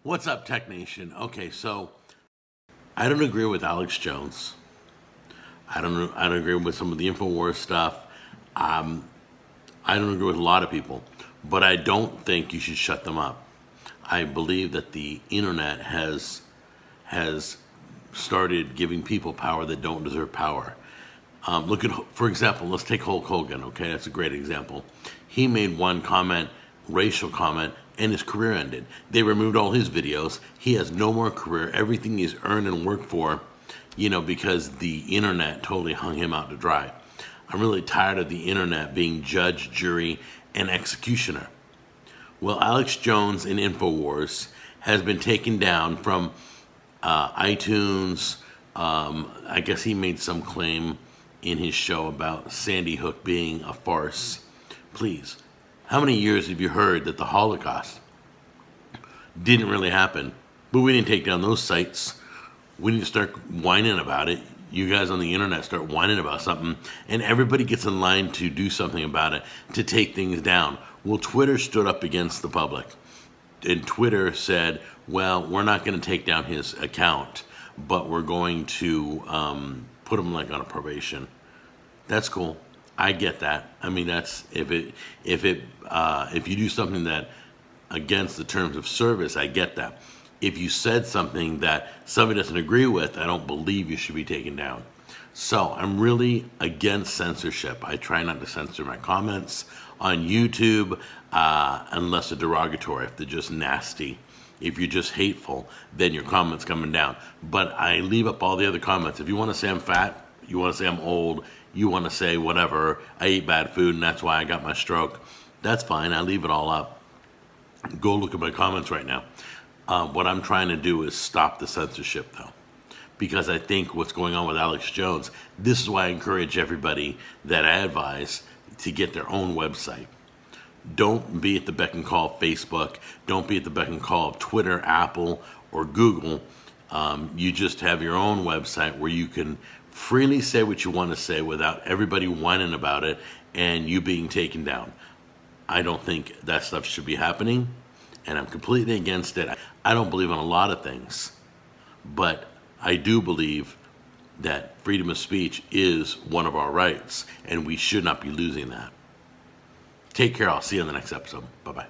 What's up, Tech Nation? Okay, so I don't agree with Alex Jones. I don't agree with some of the InfoWars stuff. I don't agree with a lot of people, but I don't think you should shut them up. I believe that the internet has started giving people power that don't deserve power. Look at, for example, let's take Hulk Hogan. Okay, that's a great example. He made one comment, racial comment, and his career ended. They removed all his videos. He has no more career. Everything he's earned and worked for, because the internet totally hung him out to dry. I'm really tired of the internet being judge, jury, and executioner. Well, Alex Jones in InfoWars has been taken down from iTunes. I guess he made some claim in his show about Sandy Hook being a farce. Please, how many years have you heard that the Holocaust didn't really happen? But we didn't take down those sites. We need to start whining about it. You guys on the internet start whining about something, and everybody gets in line to do something about it, to take things down. Well, Twitter stood up against the public. And Twitter said, well, we're not going to take down his account, but we're going to put him like on a probation. That's cool. I get that. I mean, that's if you do something that against the terms of service, I get that. If you said something that somebody doesn't agree with, I don't believe you should be taken down. So I'm really against censorship. I try not to censor my comments on YouTube unless they're derogatory, if they're just nasty. If you're just hateful, then your comment's coming down. But I leave up all the other comments. If you want to say I'm fat, you want to say I'm old, you want to say whatever, I eat bad food and that's why I got my stroke, that's fine. I leave it all up. Go look at my comments right now. What I'm trying to do is stop the censorship, though, because I think what's going on with Alex Jones, this is why I encourage everybody that I advise to get their own website. Don't be at the beck and call of Facebook. Don't be at the beck and call of Twitter, Apple, or Google. You just have your own website where you can freely say what you want to say without everybody whining about it and you being taken down. I don't think that stuff should be happening, and I'm completely against it. I don't believe in a lot of things, but I do believe that freedom of speech is one of our rights, and we should not be losing that. Take care. I'll see you in the next episode. Bye-bye.